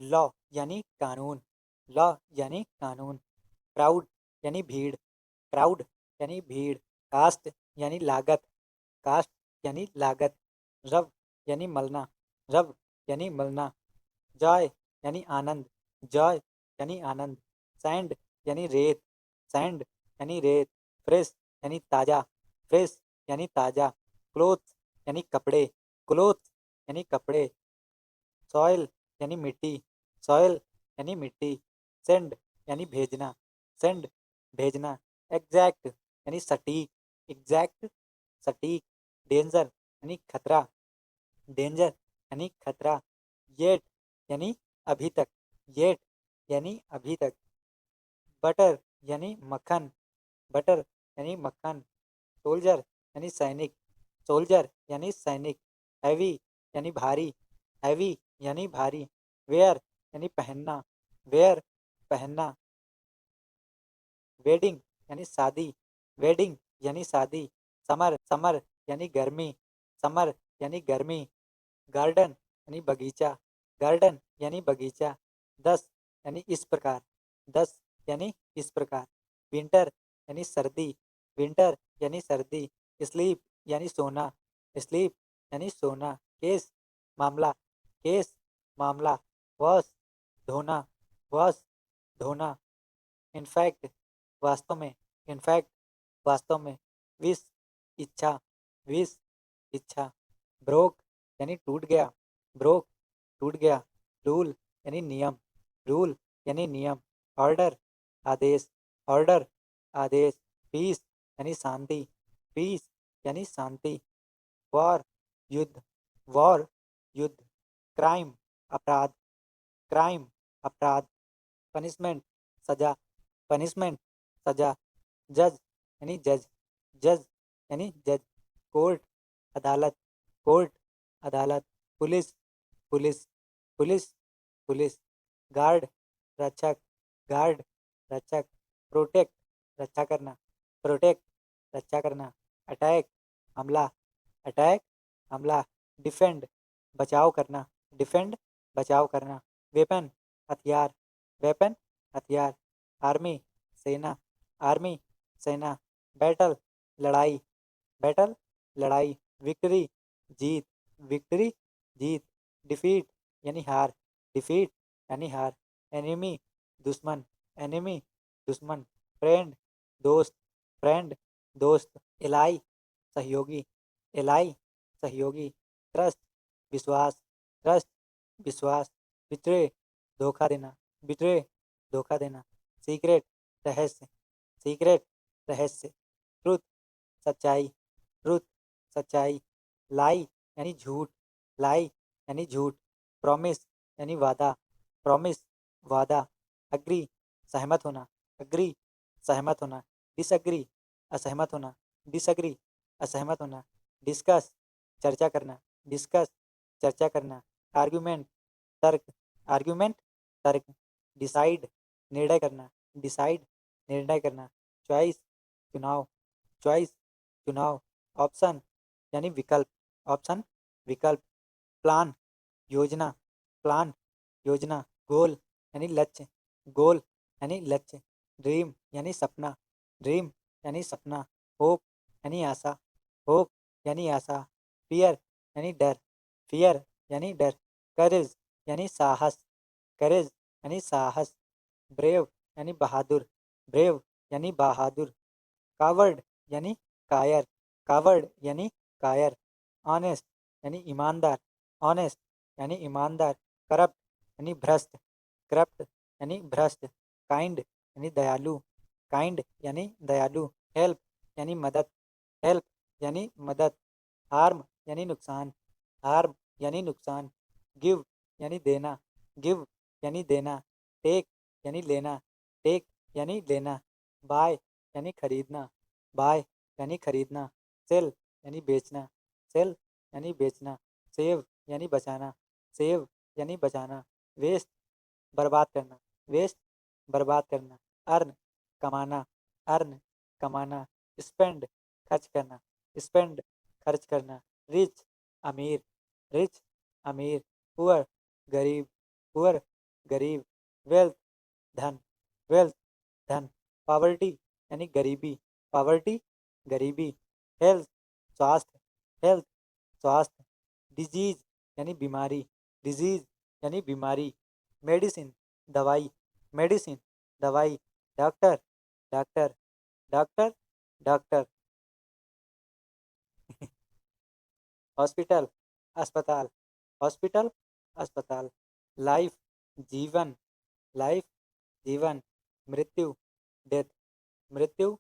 Law यानी कानून, law यानी कानून। प्राउड यानी भीड़, प्राउड यानी भीड़। कास्ट यानी लागत, कास्ट यानी लागत। रव यानी मलना, रव यानी मलना। जॉय यानी आनंद, जॉय यानी आनंद। सैंड यानी रेत, सैंड यानी रेत। फ्रेश यानी ताज़ा, फ्रेश यानी ताज़ा। क्लोथ यानी कपड़े, क्लोथ यानी कपड़े। सॉइल यानी मिट्टी, सॉइल यानी मिट्टी। सेंड यानी भेजना, सेंड भेजना। एग्जैक्ट यानी सटीक, एग्जैक्ट सटीक। डेंजर यानी खतरा, डेंजर यानी खतरा। येट यानी अभी तक, येट यानी अभी तक। बटर यानी मक्खन, बटर यानी मक्खन। सोल्जर यानी सैनिक, सोल्जर यानी सैनिक। हैवी यानी भारी, हैवी यानी भारी। वेयर यानी पहनना, वेयर पहनना। वेडिंग यानी शादी, वेडिंग यानी शादी। समर, समर यानी गर्मी, समर यानी गर्मी। गार्डन यानी बगीचा, गार्डन यानी बगीचा। दस यानी इस प्रकार, दस यानी इस प्रकार। विंटर यानी सर्दी, विंटर यानी सर्दी। स्लीप यानी सोना, स्लीप यानी सोना। केस मामला, केस मामला। वॉश धोना, वॉश धोना। इनफैक्ट वास्तव में, इनफैक्ट वास्तव में। विश इच्छा, विश इच्छा। ब्रोक यानी टूट गया, ब्रोक टूट गया। रूल यानी नियम, रूल यानी नियम। ऑर्डर आदेश, ऑर्डर आदेश। पीस यानी शांति, पीस यानी शांति। वॉर युद्ध, वॉर युद्ध। क्राइम अपराध, क्राइम अपराध। पनिशमेंट सजा, पनिशमेंट सजा। जज यानी जज, जज यानी जज। कोर्ट अदालत, कोर्ट अदालत। Police, police, police, police. Guard रक्षक, गार्ड रक्षक। प्रोटेक्ट रक्षा करना, प्रोटेक्ट रक्षा करना। अटैक हमला, अटैक हमला। डिफेंड बचाव करना, डिफेंड बचाव करना। वेपन हथियार, वेपन हथियार। आर्मी सेना, आर्मी सेना। बैटल लड़ाई, बैटल लड़ाई। विक्ट्री जीत, विक्ट्री जीत। डिफीट यानी हार, डिफीट यानी हार। एनिमी दुश्मन, एनिमी दुश्मन। फ्रेंड दोस्त, फ्रेंड दोस्त। एलाई सहयोगी, एलाई सहयोगी। ट्रस्ट विश्वास, ट्रस्ट विश्वास। बिट्रे धोखा देना, बिट्रे धोखा देना। सीक्रेट रहस्य, सीक्रेट रहस्य। ट्रुथ सच्चाई, ट्रुथ सच्चाई। लाई यानी झूठ, लाई यानी झूठ। प्रॉमिस यानी वादा, प्रॉमिस वादा। अग्री सहमत होना, अग्री सहमत होना। डिसअग्री असहमत होना, डिसअग्री असहमत होना। डिस्कस चर्चा करना, डिस्कस चर्चा करना। आर्गुमेंट तर्क, आर्गुमेंट तर्क। डिसाइड निर्णय करना, डिसाइड निर्णय करना। चॉइस चुनाव, चॉइस चुनाव। ऑप्शन यानी विकल्प, ऑप्शन विकल्प। प्लान योजना, प्लान योजना। गोल यानी लक्ष्य, गोल यानी लक्ष्य। ड्रीम यानी सपना, ड्रीम यानी सपना। होप यानी आशा, होप यानी आशा। फियर यानी डर, फियर यानी डर। करेज यानी साहस, करेज यानी साहस। ब्रेव यानी बहादुर, ब्रेव यानी बहादुर। कावर्ड यानी कायर, कावर्ड यानी कायर। ऑनेस्ट यानी ईमानदार, ऑनेस्ट यानी ईमानदार। करप्ट यानी भ्रष्ट, करप्ट यानी भ्रष्ट। काइंड यानी दयालु, काइंड यानी दयालु। हेल्प यानी मदद, हेल्प यानी मदद। हार्म यानी नुकसान, हार्म यानी नुकसान। गिव यानी देना, गिव यानी देना। टेक यानी लेना, टेक यानी लेना। बाय यानी खरीदना, बाय यानी खरीदना। सेल यानी बेचना, सेल यानी बेचना। सेव यानी बचाना, सेव यानी बचाना। वेस्ट बर्बाद करना, वेस्ट बर्बाद करना। अर्न कमाना, अर्न कमाना। स्पेंड खर्च करना, स्पेंड खर्च करना। रिच अमीर, रिच अमीर। पुअर गरीब, पुअर गरीब, वेल्थ धन, वेल्थ धन, पॉवर्टी यानी गरीबी, पॉवर्टी गरीबी, हेल्थ स्वास्थ्य, हेल्थ स्वास्थ्य, डिजीज यानी बीमारी, डिजीज यानी बीमारी, मेडिसिन दवाई, मेडिसिन दवाई, doctor doctor doctor doctor, hospital अस्पताल, हॉस्पिटल अस्पताल, लाइफ जीवन, लाइफ जीवन, मृत्यु डेथ, मृत्यु